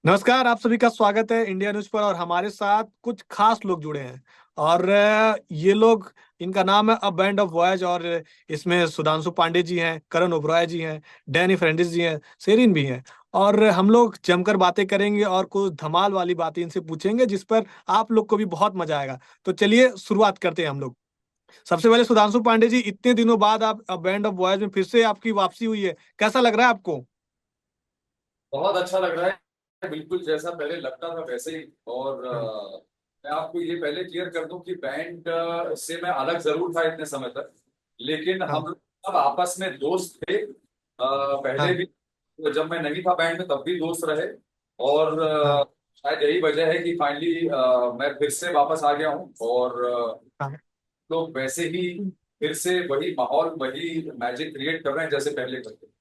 नमस्कार, आप सभी का स्वागत है इंडिया न्यूज पर। और हमारे साथ कुछ खास लोग जुड़े हैं। और ये लोग, इनका नाम है अ बैंड ऑफ वॉयज। और इसमें सुधांशु पांडे जी हैं, करण ओबरॉय जी हैं, डैनी फर्नांडिस जी हैं, सेरिन भी हैं। और हम लोग जमकर बातें करेंगे और कुछ धमाल वाली बातें इनसे पूछेंगे, जिस पर आप लोग को भी बहुत मजा आएगा। तो चलिए शुरुआत करते हैं हम लोग। सबसे पहले सुधांशु पांडे जी, इतने दिनों बाद आप अ बैंड ऑफ वॉयज में फिर से आपकी वापसी हुई है, कैसा लग रहा है आपको? बहुत अच्छा लग रहा है। बिल्कुल जैसा पहले लगता था वैसे ही। और हम्म। मैं आपको ये पहले क्लियर कर दूं कि बैंड से मैं अलग जरूर था इतने समय तक, लेकिन हाँ। हम लोग सब आपस में दोस्त थे। पहले हाँ। भी जब मैं नहीं था बैंड में तब भी दोस्त रहे। और हाँ। शायद यही वजह है कि फाइनली मैं फिर से वापस आ गया हूँ। और हाँ। लोग वैसे ही फिर से वही माहौल वही मैजिक क्रिएट कर रहे हैं जैसे पहले करते थे।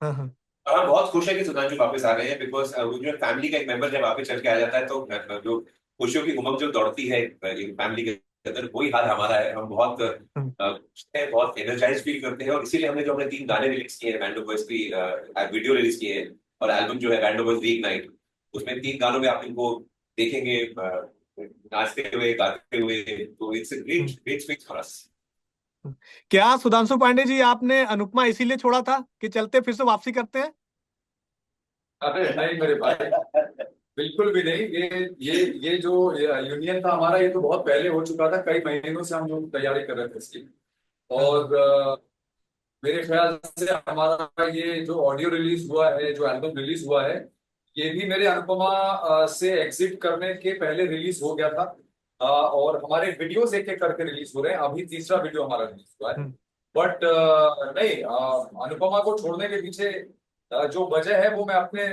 हाँ। हाँ। और हम बहुत खुश है कि सुधांशु वापस आ रहे हैं बिकॉज वो जो फैमिली का एक मेंबर जब वापस चल के आ जाता है तो जो खुशियों की उमंग जो दौड़ती है फैमिली के अंदर, वही हाल हमारा है। हम बहुत हम्म। खुश हैं, बहुत एनर्जाइज फील करते हैं। और इसीलिए हमने 3 गाने रिलीज किए हैं, बैंड ऑफ बॉयज की वीडियो रिलीज किए हैं। और एल्बम जो है band of boys week night, उसमें 3 गानों में आप इनको देखेंगे नाचते हुए गाते हुए। तो it's great hmm. Great speech for us. क्या सुधांशु पांडे जी, आपने अनुपमा इसीलिए छोड़ा था कि चलते फिर से वापसी करते हैं? अरे नहीं मेरे भाई, बिल्कुल भी नहीं। ये जो यूनियन था हमारा, ये तो बहुत पहले हो चुका था। कई महीनों से हम लोग तैयारी कर रहे थे इसकी। हाँ। हाँ। और मेरे ख्याल से हमारा ये जो ऑडियो रिलीज हुआ है, जो एल्बम रिलीज हुआ है, ये भी मेरे अनुपमा से एग्जिट करने के पहले रिलीज हो गया था। और हमारे वीडियोस एक एक करके रिलीज हो रहे हैं। अभी तीसरा वीडियो हमारा रिलीज हुआ है। हम्म। बट नहीं, अनुपमा को छोड़ने के पीछे जो वजह है वो मैं अपने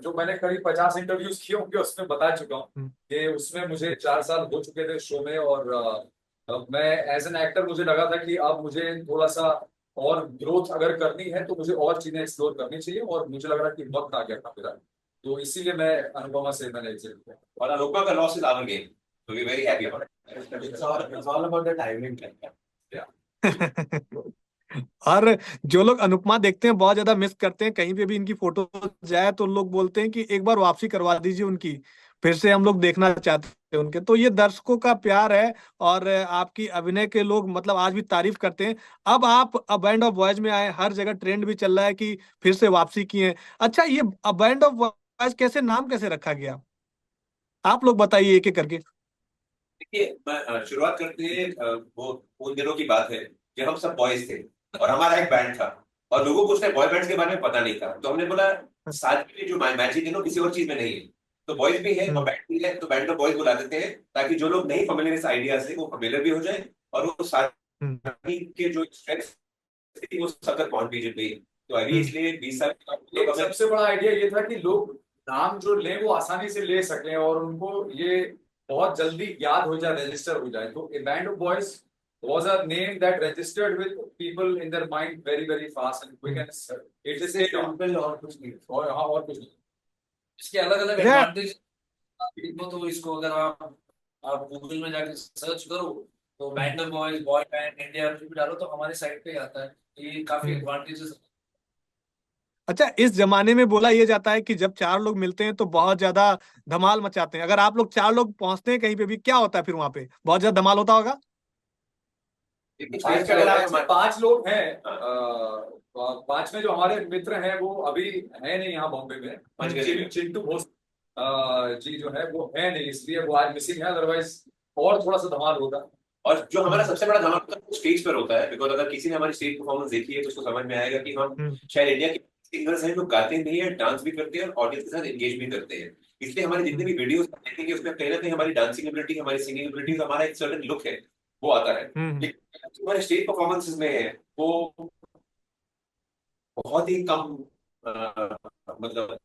जो मैंने करीब 50 इंटरव्यूज किए होंगे उसमें बता चुका हूँ हम्म। कि उसमें मुझे 4 साल हो चुके थे शो में। और मैं एज एन एक्टर मुझे लगा था कि अब मुझे थोड़ा सा और ग्रोथ अगर करनी है तो मुझे और चीजें एक्सप्लोर करनी चाहिए। और मुझे लग रहा है कि वक्त आ गया था मेरा। तो इसीलिए मैं अनुपमा से मैंने एग्जिट किया। और अनुपमा का लॉस इज आवर गेम, तो we very happy about it. It's all about the timing. Yeah. और जो लोग अनुपमा देखते हैं बहुत ज्यादा मिस करते हैं। कहीं पे भी इनकी फोटो जाए तो लोग बोलते हैं कि एक बार वापसी करवा दीजिए उनकी, फिर से हम लोग देखना चाहते हैं उनके। तो ये दर्शकों का प्यार है। और आपकी अभिनय के लोग मतलब आज भी तारीफ करते हैं। अब आप अ बैंड ऑफ वॉयज में आए, हर जगह ट्रेंड भी चल रहा है कि फिर से वापसी की है। अच्छा, ये अ बैंड ऑफ वॉयज कैसे, नाम कैसे रखा गया? आप लोग बताइए एक एक करके। देखिए, शुरुआत करते हैं। वो उन दिनों की बात है जब हम सब बॉयज थे और हमारा एक बैंड था। और लोगों को उसने बॉय बैंड्स के बारे में पता नहीं था, तो हमने बोला साथ में जो मैजिक है ना किसी और चीज में नहीं है। तो बॉयज भी है और हम्म। बैंड भी है, तो बैंड ऑफ बॉयज बुला देते हैं ताकि जो लोग नहीं फेमिलियर इस आइडिया से वो फेमिलियर भी हो जाए। और वो हम्म। साथी के जो स्ट्रेंथ थी वो सब तक पहुंच भी गई। तो अभी हम्म। इसलिए 20 साल के बाद एक लोग हमें। सबसे बड़ा आइडिया ये था कि लोग नाम जो लें वो आसानी से ले सकें और उनको ये बहुत जल्दी याद हो जाए, रजिस्टर हो जाए। तो A band of boys was a name that registered with people in their mind very very fast and quick, hmm. and it is simple और कुछ नहीं। और हाँ, और कुछ नहीं। इसके अलग अलग अच्छा। एडवांटेज देखो। तो इसको अगर आप गूगल में जाके सर्च करो तो hmm. Band of boys, boy band India भी डालो तो हमारे साइट पे ही आता है। ये काफी हम्म। एडवांटेजेस। अच्छा, इस जमाने में बोला यह जाता है कि जब चार लोग मिलते हैं तो बहुत ज्यादा धमाल मचाते हैं। अगर आप लोग चार लोग पहुंचते हैं कहीं पे भी, क्या होता है फिर वहां पे? बहुत ज्यादा धमाल होता होगा। स्टेज पे अगर आप एक्चुअली 5 लोग हैं। 5 में जो हमारे मित्र हैं वो अभी है नहीं यहाँ बॉम्बे में। मंच गए चिंटू घोष जी जो है वो है नहीं, इसलिए वो आज मिसिंग है। अदरवाइज और थोड़ा सा धमाल होगा। और जो हमारा हम्म। सबसे बड़ा धमाका होता है वो स्टेज पर होता है। बिकॉज अगर किसी ने हमारी स्टेज परफॉर्मेंस देखी है तो उसको समझ में आएगा कि हम हम्म। शायद इंडिया के सिंगर्स हैं जो गाते नहीं है, डांस भी करते हैं और ऑडियंस के साथ एंगेज भी करते हैं। इसलिए हमारे जितने हम्म। भी वीडियोस देखेंगे उसमें कहीं ना कहीं हमारी डांसिंग एबिलिटी, हमारी सिंगिंग एबिलिटी, हमारा एक सर्टेन लुक है वो आता है। हम्म। लेकिन जो हमारे स्टेज परफॉर्मेंसेस में है वो बहुत ही कम मतलब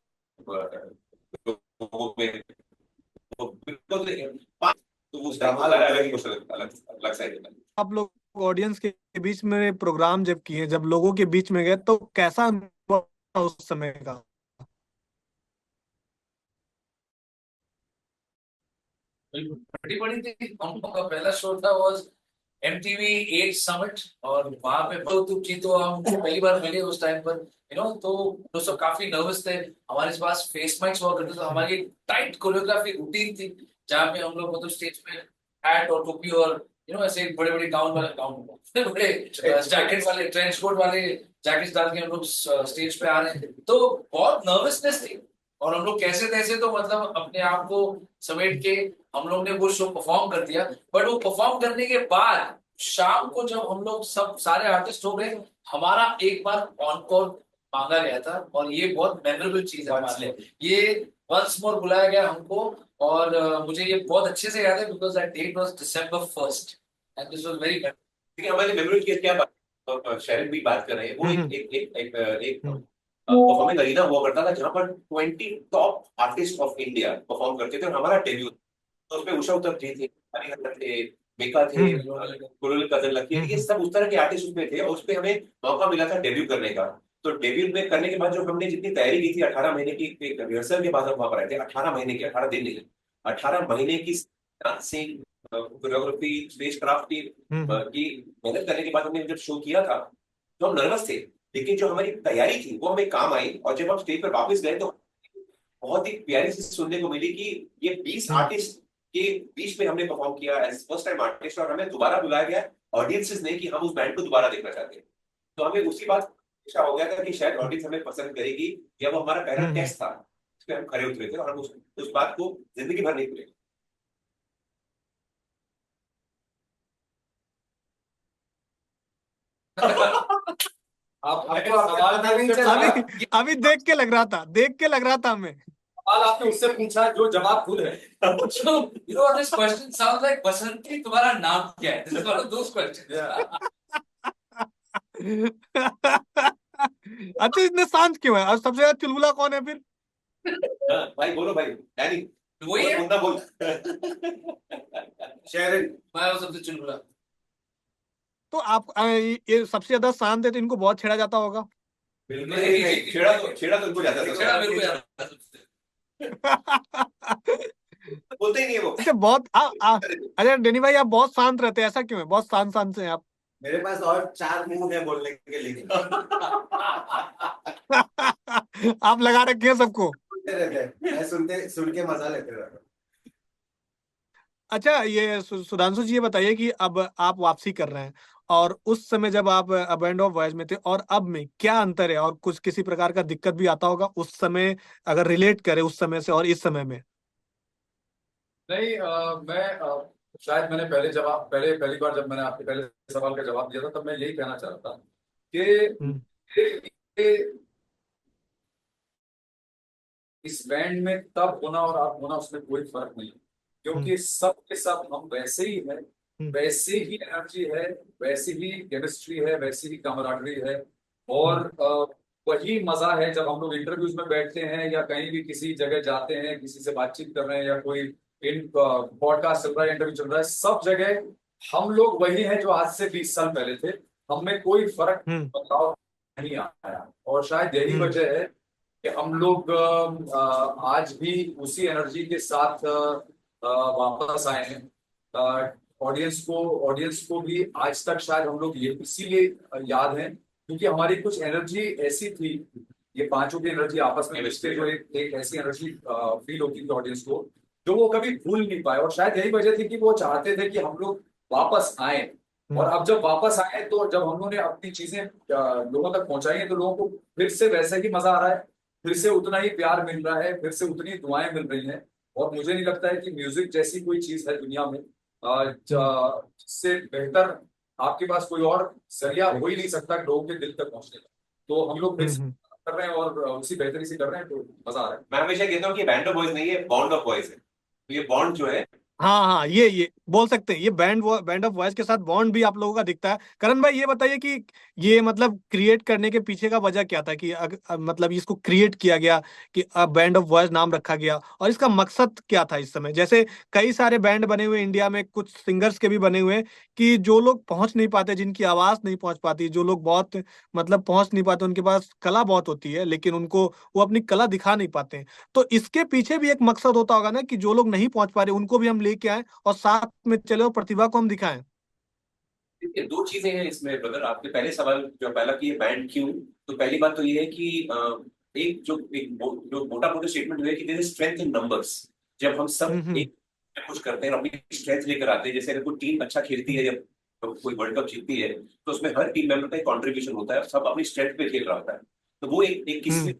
लोगों में तो बिल्कुल तो उस टाइम अलग ही कुछ अलग अलग सा ही होता है। आप लोग ऑडियंस के बीच में प्रोग्राम जब किए, जब लोगों के बीच में गए, तो कैसा अनुभव था उस समय का? बड़ी बड़ी थी। हम लोग का पहला शो था, वाज MTV 8 समिट, और वहां पे बहुत थी, तो हम पहली बार मिले उस टाइम पर, तो वो सब काफी नर्वस थे। हमारे पास फेस माइक्स हुआ करते, तो हमारी टाइट कोरियोग्राफी रूटीन थी, जहाँ पे हम लोग मतलब स्टेज पे हैट और टोपी और ऐसे बड़े बड़े गाउन वाले गाउन बड़े जैकेट वाले, ट्रेंच कोट वाले जैकेट डाल के हम लोग स्टेज पे आ रहे हैं, तो बहुत नर्वसनेस थी। और हम लोग कैसे तैसे तो मतलब अपने आप को समेट के हम लोग ने वो शो परफॉर्म कर दिया। बट वो परफॉर्म करने के बाद शाम को जब हम लोग सब सारे आर्टिस्ट हो गए, हमारा एक बार ऑनकोर मांगा गया था, और ये बहुत मेमोरेबल चीज है हमारे लिए। ये वंस मोर बुलाया गया हमको, और मुझे ये बहुत अच्छे से याद है, because that date was December 1st, and this was very. देखिए हमारे मेमोरी की क्या बात, शायद भी बात कर रहे हैं, वो हम्म एक हम्म परफॉर्मिंग अरीना हुआ करता था जहां पर 20 top artist of India perform करते थे, और हमारा डेब्यू, तो उसमें उषा उत्तरजी थे, हरिहरन थे, मेका थे, हम्म कुरुल कजन लकी, ये हम्म सब उस तरह के आर्टिस्ट उसमें थे, और उसमें हमें मौका मिला था डेब्यू करने का। तो डेब्यू में करने के बाद जो हमने जितनी तैयारी की थी, 18 महीने की रिहर्सल के बाद हम वहां पर आए थे, 18 महीने की, 18 दिन नहीं, 18 महीने की डांसिंग, कोरियोग्राफी, स्टेज क्राफ्ट हम्म की मेहनत करने के बाद हमने जब शो किया था, तो हम नर्वस थे, लेकिन जो हमारी तैयारी थी वो हमें काम आई, और जब हम स्टेज पर वापस गए तो बहुत ही प्यारी सी सुनने को मिली कि ये 20 हम्म आर्टिस्ट के बीच में हमने परफॉर्म किया एज फर्स्ट टाइम आर्टिस्ट, और हमें दोबारा बुलाया गया ऑडियंसेस ने कि हम उस बैंड को दोबारा देखना चाहते हैं। तो हमें उसी बात इच्छा हो गया था कि शायद ऑडियंस हमें पसंद करेगी, या वो हमारा पहला हम्म टेस्ट था, उस पर हम खरे उतरे थे, और हम उस बात को जिंदगी भर नहीं भूलेंगे। आप आपको सवाल था नहीं चला। अभी अभी देख के लग रहा था, देख के लग रहा था हमें। सवाल आपने उससे पूछा जो जवाब खुद है। So, this question sounds like बसंती, तुम्हारा नाम क्या है? This is one of those questions. अच्छा, इतने शांत क्यों है? और सबसे ज्यादा चुलबुला कौन है फिर? भाई बोलो भाई, डैनी वही है, मुन्ना बोल। शेरिन। मैं वो सबसे चुलबुला। तो आप ये सबसे ज्यादा शांत है, तो इनको बहुत छेड़ा जाता होगा। बिल्कुल नहीं नहीं, छेड़ा तो इनको जाता है छेड़ा सबसे। मेरे को याद आता है सबसे। बोलते ही नहीं है वो। अच्छा, बहुत अच्छा डेनी भाई, आप बहुत शांत रहते हैं, ऐसा क्यों है? बहुत शांत शांत से हैं आप। मेरे पास और 4 मुंह है बोलने के लिए। आप लगा रखे हैं सबको। सुनते रहते हैं, मैं सुन के मजा लेते रहता हूँ। अच्छा, ये सुधांशु जी, ये बताइए कि अब आप वापसी कर रहे हैं, और उस समय जब आप बैंड ऑफ वॉयज में थे और अब में क्या अंतर है, और कुछ किसी प्रकार का दिक्कत भी आता होगा उस समय, अगर रिलेट करें उस समय से और इस समय में? नहीं, मैं शायद मैंने पहली बार जब मैंने आपके पहले सवाल का जवाब दिया था, तब मैं यही कहना चाह रहा था कि हम्म ये- इस बैंड में तब होना और अब होना, उसमें कोई फर्क नहीं, हम्म क्योंकि सब के सब हम वैसे ही हैं, हम्म वैसी ही एनर्जी है, वैसी ही केमिस्ट्री है, वैसी ही कमराडरी है, हम्म और वही मजा है जब हम लोग इंटरव्यूज में बैठते हैं, या कहीं भी किसी जगह जाते हैं, किसी से बातचीत कर रहे हैं, या कोई इन पॉडकास्ट चल रहा है, इंटरव्यू चल रहा है, सब जगह हम लोग वही हैं जो आज से 20 साल पहले थे। हमें कोई फर्क हम्म बदलाव नहीं आया, और शायद यही हम्म वजह है कि हम लोग आज भी उसी एनर्जी के साथ वापस आए हैं। ऑडियंस को भी आज तक शायद हम लोग ये इसीलिए याद है, क्योंकि हमारी कुछ एनर्जी ऐसी थी, ये पांचों की एनर्जी आपस में मिलते जो एक ऐसी एनर्जी फील होती थी ऑडियंस को, जो वो कभी भूल नहीं पाए, और शायद यही वजह थी कि वो चाहते थे कि हम लोग वापस आए। और अब जब वापस आए, तो जब हम लोगों ने अपनी चीजें लोगों तक पहुंचाई हैं, तो लोगों को फिर से वैसे ही मजा आ रहा है, फिर से उतना ही प्यार मिल रहा है, फिर से उतनी दुआएं मिल रही हैं। और मुझे नहीं लगता है कि म्यूजिक जैसी कोई चीज है दुनिया में जिससे बेहतर आपके पास कोई और जरिया हो ही नहीं सकता लोगों के दिल तक पहुंचने का। तो हम लोग फिर से हम्म कर रहे हैं, और उसी बेहतरी से कर रहे हैं, तो मजा आ रहा है। मैं हमेशा कहता हूँ कि बैंड ऑफ बॉयज नहीं है, बॉन्ड ऑफ बॉयज है, तो ये बॉन्ड जो है। हाँ हाँ, ये बोल सकते हैं, ये बैंड ऑफ वॉइस के साथ बॉन्ड भी आप लोगों का दिखता है। करण भाई, ये बताइए कि ये मतलब क्रिएट करने के पीछे का वजह क्या था, कि मतलब इसको क्रिएट किया गया, कि बैंड ऑफ वॉइस नाम रखा गया, और इसका मकसद क्या था इस समय? जैसे कई सारे बैंड बने हुए इंडिया में, कुछ सिंगर्स के भी बने हुए हैं, कि जो लोग पहुंच नहीं पाते, जिनकी आवाज नहीं पहुंच पाती, जो लोग बहुत मतलब पहुंच नहीं पाते, उनके पास कला बहुत होती है, लेकिन उनको वो अपनी कला दिखा नहीं पाते हैं। तो इसके पीछे भी एक मकसद होता होगा ना, कि जो लोग नहीं पहुंच पा रहे उनको भी हम लेके आए, और साथ में चले और प्रतिभा को हम दिखाएं। ये दो चीजें हैं इसमें ब्रदर। आपके पहले सवाल जो पहला कि ये बैंड क्यों, तो पहली बात तो ये है कि जो मोटा मोटा स्टेटमेंट है कि there is strength in numbers. जब हम सब हम्म एक कुछ करते हैं और अपनी स्ट्रेंथ लेकर आते हैं, जैसे अगर कोई टीम अच्छा खेलती है या कोई वर्ल्ड कप जीतती है, तो उसमें हर टीम मेंबर का एक कॉन्ट्रीब्यूशन होता है और सब अपनी स्ट्रेंथ पे खेल रहा होता है। तो वो एक किसी हम्म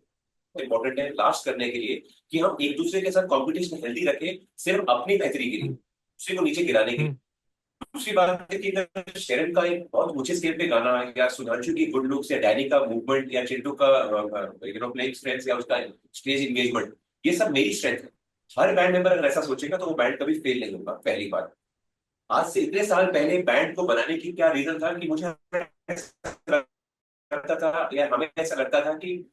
इंपॉर्टेंट है लास्ट करने के लिए, कि हम एक दूसरे के साथ कंपटीशन हेल्दी रखें, सिर्फ अपनी बेहतरी के लिए, हम्म दूसरे को नीचे गिराने के लिए। हम्म दूसरी बात है कि अगर शेरन का एक बहुत ऊंचे स्केल पे गाना, या सुधांशु की गुड लुक्स, या डैनी का मूवमेंट, या चिंटू का प्लेइंग स्ट्रेंथ, या उसका स्टेज एंगेजमेंट, ये सब मेरी स्ट्रेंथ है। हर बैंड मेंबर अगर ऐसा सोचेगा तो वो बैंड कभी फेल नहीं होगा। पहली बात, आज से इतने साल पहले बैंड को बनाने की क्या रीजन था कि मुझे ऐसा लगता था, या हमें ऐसा लगता था कि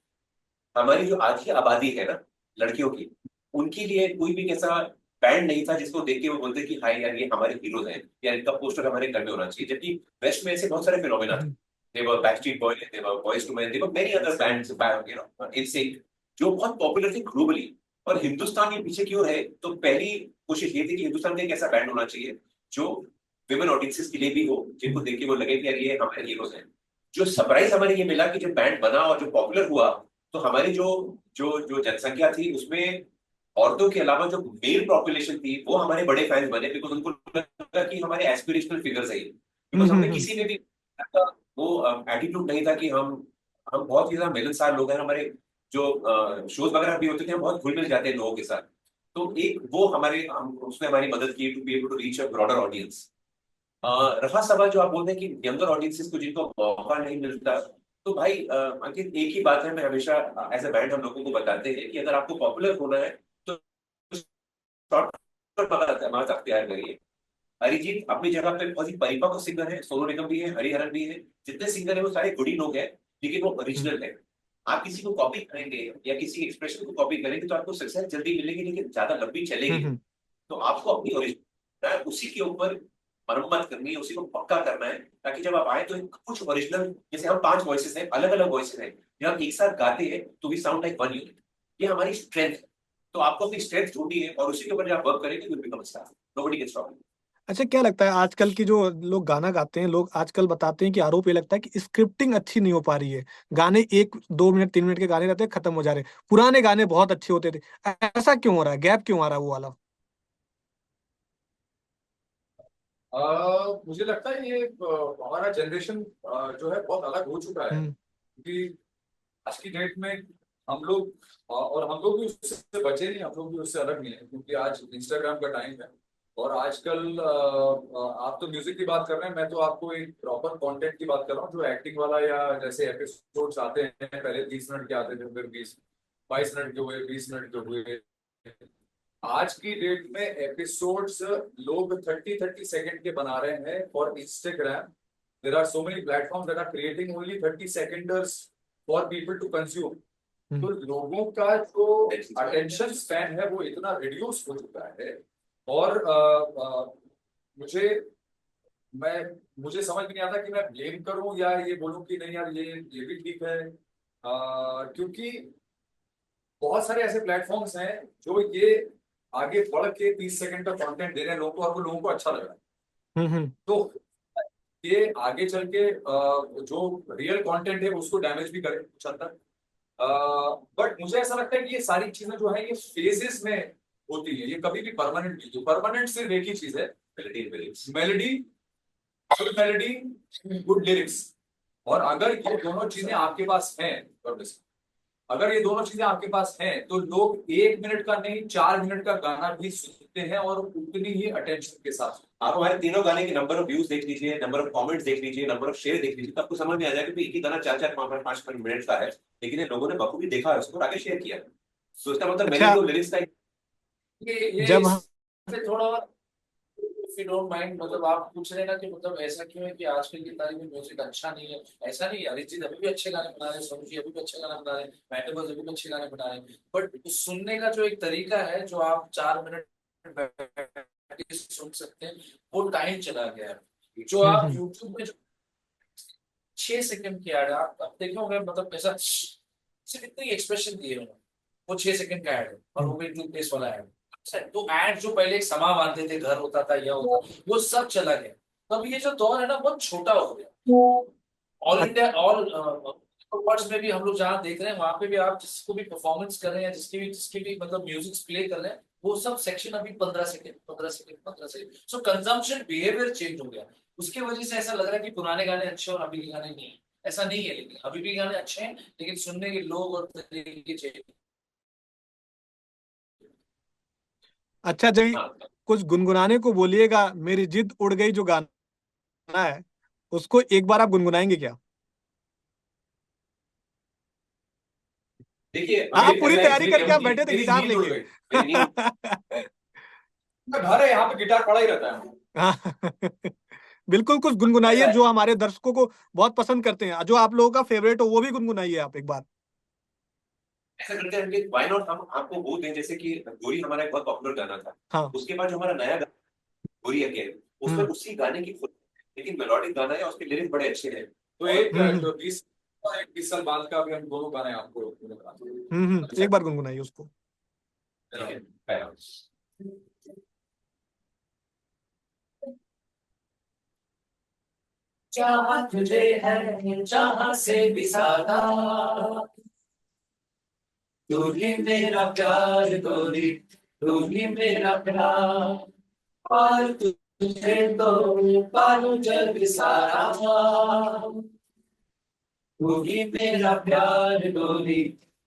हमारी जो आज की आबादी है ना लड़कियों की, उनके लिए कोई भी ऐसा बैंड नहीं था जिसको देख के वो बोलते कि हाय यार ये हमारे हीरोज हैं, या इनका पोस्टर हमारे घर में होना चाहिए। जबकि वेस्ट में ऐसे बहुत सारे फिनोमेना थे। Hmm they were Backstreet Boys, they were Boyz II Men, they were many other bands, NSYNC, जो बहुत पॉपुलर थे ग्लोबली। और हिंदुस्तान के पीछे क्यों है, तो पहली कोशिश ये थी कि हिंदुस्तान का एक ऐसा बैंड होना चाहिए जो विमेन ऑडियंसेस के लिए भी हो, जिनको देख के वो लगे कि यार ये हमारे हीरोज हैं। जो सरप्राइज हमारे ये मिला कि जब बैंड बना और जो पॉपुलर हुआ, तो हमारी जो जो जो जनसंख्या थी उसमें औरतों के अलावा जो मेल पॉपुलेशन थी वो हमारे बड़े फैंस बने, बिकॉज उनको लगा कि हमारे एस्पिरेशनल फिगर्स है। बिकॉज हमने हम्म किसी में भी ऐसा वो एटीट्यूड नहीं था कि हम बहुत ही ज्यादा मिलनसार लोग हैं। हमारे जो शोज वगैरह भी होते थे, हम बहुत घुल मिल जाते हैं लोगों के साथ। तो एक वो उसने हमारी मदद की to be able to reach a broader audience. रहा सवाल जो आप बोलते हैं कि यंगर ऑडियंसेस को जिनको मौका नहीं मिलता, तो भाई अंकित एक ही बात है, मैं हमेशा एज ए बैंड हम लोगों को बताते हैं कि अगर आपको पॉपुलर होना है तो शॉर्टकट मत अख्तियार करिए। अरिजीत अपनी जगह पे बहुत ही परिपक्व सिंगर है, सोनू निगम भी है, हरिहरन भी है, जितने सिंगर है वो सारे गुडी लोग हैं, लेकिन वो ओरिजिनल है। आप किसी को कॉपी करेंगे या किसी एक्सप्रेशन को कॉपी करेंगे तो आपको सक्सेस जल्दी मिलेगी, लेकिन ज्यादा लंबी चलेगी। हम्म तो आपको अपनी ओरिजिनल उसी के ऊपर मरम्मत करनी है, उसी को पक्का करना है, ताकि जब आप आए तो कुछ ओरिजिनल, जैसे हम 5 वॉइसेस हैं, अलग अलग वॉइसेस हैं, जब हम एक साथ गाते हैं तो we sound like one unit. ये हमारी स्ट्रेंथ है। तो आपको अपनी स्ट्रेंथ ढूंढनी है और उसी के ऊपर जब आप वर्क करेंगे तो become star, nobody can stop. अच्छा, क्या लगता है आजकल की जो लोग गाना गाते हैं, लोग आजकल बताते हैं कि आरोप ये लगता है कि स्क्रिप्टिंग अच्छी नहीं हो पा रही है। गाने 1 2 मिनट 3 मिनट के गाने रहते हैं, खत्म हो जा रहे हैं। पुराने गाने बहुत अच्छे होते थे। ऐसा क्यों हो रहा है? गैप क्यों आ रहा है वो वाला? मुझे लगता है ये हमारा जनरेशन जो है बहुत अलग हो चुका है, हम्म क्योंकि आज की डेट में हम लोग और हम लोग भी उससे बचे नहीं, हम लोग भी उससे अलग नहीं है, क्योंकि आज इंस्टाग्राम का टाइम है। और आजकल आप तो म्यूजिक की बात कर रहे हैं, मैं तो आपको एक प्रॉपर कंटेंट की बात कर रहा हूँ, जो एक्टिंग वाला, या जैसे एपिसोड्स आते हैं, पहले 30 मिनट के आते थे, फिर 22 मिनट के हुए, 20 मिनट के हुए। आज की डेट में एपिसोड्स लोग 30-30 सेकंड के बना रहे हैं for Instagram. There are so many platforms that are creating only 30 seconders for people to consume. तो लोगों का जो अटेंशन स्पैन है वो इतना रिड्यूस हो चुका है। और मुझे मैं मुझे समझ में नहीं आता कि मैं ब्लेम करूं या ये बोलूं कि नहीं यार ये भी ठीक है, क्योंकि बहुत सारे ऐसे प्लेटफॉर्म्स हैं जो ये आगे बढ़ के 30 सेकंड का कंटेंट दे रहे हैं लोगों को, और वो लोगों को अच्छा लग रहा है। हम्म तो ये आगे चल के जो रियल कंटेंट है उसको डैमेज भी करे कुछ हद तक। बट मुझे ऐसा लगता है कि ये सारी चीजें जो है ये फेजेस में होती है, ये कभी भी परमानेंट नहीं। जो परमानेंट सिर्फ एक ही चीज है, melody, good melody, good lyrics. और अगर ये दोनों चीजें आपके पास हैं, अगर ये दोनों चीजें आपके पास हैं, तो लोग 1 मिनट का नहीं 4 मिनट का गाना भी सुनते हैं, और उतनी ही अटेंशन के साथ। आप हमारे तीनों गाने के नंबर ऑफ व्यूज देख लीजिए, नंबर ऑफ कमेंट्स देख लीजिए, नंबर ऑफ शेयर देख लीजिए, तो आपको समझ में आ जाएगा कि एक ही गाना 4-4 5-5 मिनट का है, लेकिन ये लोगों ने बखूबी देखा है उसको और आगे शेयर किया। तो इसका मतलब मैंने अच्छा, जो लिरिक्स का ये जब हम इससे थोड़ा, इफ यू डोंट माइंड, मतलब आप पूछ रहे हैं ना कि मतलब ऐसा क्यों है कि आजकल की तारीख में म्यूजिक अच्छा नहीं है। ऐसा नहीं है, अरिजीत अभी भी अच्छे गाने बना रहे हैं, सोनू जी अभी भी अच्छे गाने बना रहे हैं, मैंडेबल्स अभी भी अच्छे गाने बना रहे हैं। बट सुनने का जो एक तरीका है, जो आप 4 मिनट बैठ के सुन सकते हैं, वो टाइम चला गया है। जो आप हम्म यूट्यूब में 6 सेकंड की ऐड आप देखे होंगे, मतलब ऐसा सिर्फ इतनी एक्सप्रेशन दिए होंगे, वो 6 सेकंड का ऐड है, और वो भी टूथपेस्ट वाला ऐड। तो ऐड जो पहले एक समा बांधते थे, घर होता था, यह होता, वो सब चला गया। तब ये जो दौर है ना बहुत छोटा हो गया। ऑल इंडिया ऑल वर्ड्स में भी हम लोग जहाँ देख रहे हैं वहां पे भी आप जिसको भी परफॉर्मेंस कर रहे हैं जिसकी भी मतलब म्यूजिक प्ले कर रहे हैं वो सब सेक्शन अभी 15 सेकंड 15 सेकंड 15 सेकंड। सो कंजम्पशन बिहेवियर चेंज हो गया। उसके वजह से ऐसा लग रहा है कि पुराने गाने अच्छे और अभी के गाने नहीं है। ऐसा नहीं है, लेकिन अभी भी गाने अच्छे हैं लेकिन सुनने के लोग और तरीके चेंज। अच्छा जी, हाँ, कुछ गुनगुनाने को बोलिएगा। मेरी जिद उड़ गई जो गाना है, उसको एक बार आप गुनगुनाएंगे क्या? देखिए आप मेरी पूरी फरमाइश तैयारी मेरी करके आप उनकी बैठे थे मेरी गिटार नींद उड़ लेके। गई। मेरी नींद घर है, यहाँ पे गिटार पड़ा ही रहता है। हाँ, बिल्कुल कुछ गुनगुनाइए ऐसा जो हमारे दर्शकों को बहुत पसंद करते हैं, जो आप लोगों का फेवरेट हो वो भी गुनगुनाइए आप एक बार। ऐसा करते हैं कि व्हाई नॉट हम आपको वो दें, जैसे कि गोरी हमारा एक बहुत पॉपुलर गाना था। हाँ। उसके बाद जो हमारा नया गाना गोरी अगेन, उसमें हम्म उसी गाने की लेकिन मेलोडिक गाना है, उसके लिरिक्स बड़े अच्छे हैं। तो एक हम्म 20 साल बाद का भी हम दोनों गाने आपको एक बार गुनगुनाइए उसको। ठीक है, पहला। चाह तुझे है चाह से भी ज्यादा, तू ही मेरा प्यार गोरी, तू ही मेरा प्यार, और तुझे तो पालू जग सारा, तू ही मेरा प्यार गोरी,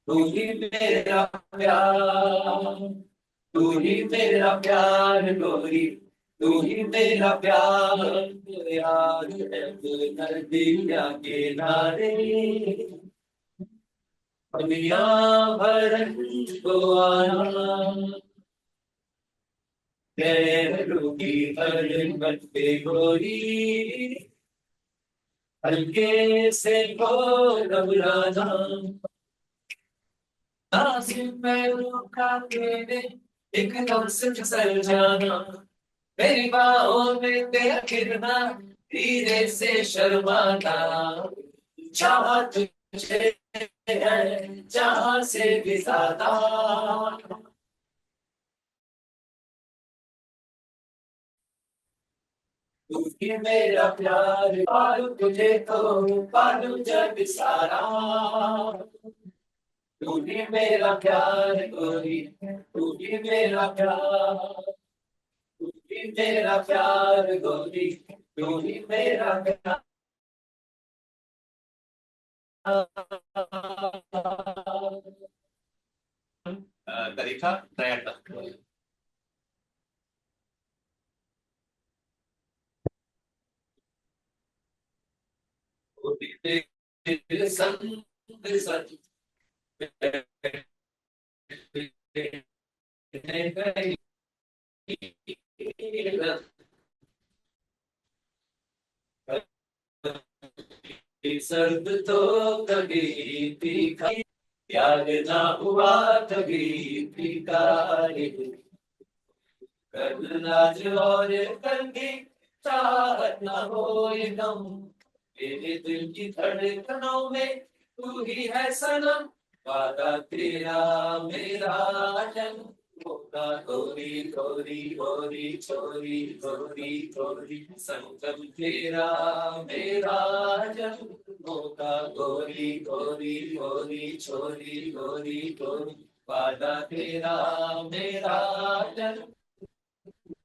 तू ही मेरा प्यार, तू ही मेरा प्यार गोरी, तू ही मेरा प्यार, याद है नदिया किनारे, दुनिया भर को आना, पैरों की हरकत पे गोरी, हल्के से घबराना, नाज़ुक पैरों का तेरे एकदम से फिसल जाना, मेरी बाहों में तेरा गिरना, धीरे से शर्माना, चाह तुझे है चाह से भी ज्यादा, तू ही मेरा प्यार, पालू तुझे तो पालू जग सारा, तू ही मेरा प्यार गोरी, तू ही मेरा प्यार, तू ही मेरा प्यार गोरी, तू ही मेरा प्यार। तरीका नया था। तेरे संग सच सर्द तो कभी तीखा, याद ना हुआ कभी फीका रे, नाच और कंगी चाहत ना हो ये गम, मेरे दिल की धड़कनों में तू ही है सनम, वादा तेरा मेरा जन्म होगा, गोरी गोरी गोरी छोरी गोरी गोरी, संगम तेरा मेरा जन्म होगा, गोरी गोरी गोरी छोरी गोरी गोरी, वादा तेरा मेरा जन्म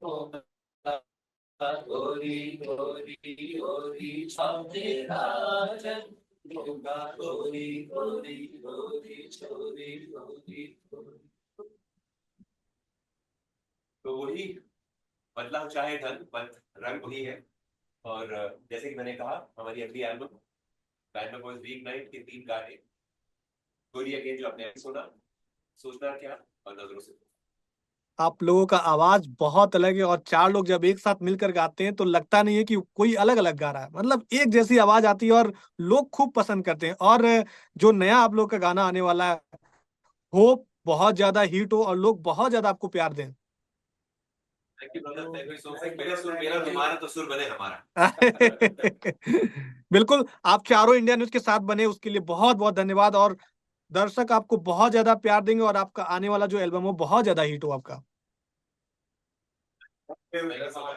होगा, गोरी गोरी गोरी तेरा जन्म होगा, गोरी गोरी गोरी छोरी गोरी गोरी। तो वही बदलाव चाहे ढंग पर रंग वही है। और जैसे कि मैंने कहा, हमारी अगली album band of boys week night के 3 गाने, गोरी अगेन जो आपने सुना, सोचना क्या और नजरों से। आप लोगों का आवाज बहुत अलग है और चार लोग जब एक साथ मिलकर गाते हैं तो लगता नहीं है कि कोई अलग अलग गा रहा है, मतलब एक जैसी आवाज आती है और लोग खूब पसंद करते हैं। और जो नया आप लोग का गाना आने वाला है, होप बहुत ज्यादा हिट हो और लोग बहुत ज्यादा आपको प्यार दें। Thank you brother, thank you so much. मेरा सुर मेरा, तुम्हारा तो सुर बने हमारा। बिल्कुल, आप चारों इंडिया न्यूज के साथ बने उसके लिए बहुत बहुत धन्यवाद। और दर्शक आपको बहुत ज्यादा प्यार देंगे और आपका आने वाला जो एल्बम हो बहुत ज्यादा हिट हो आपका। मेरे साथ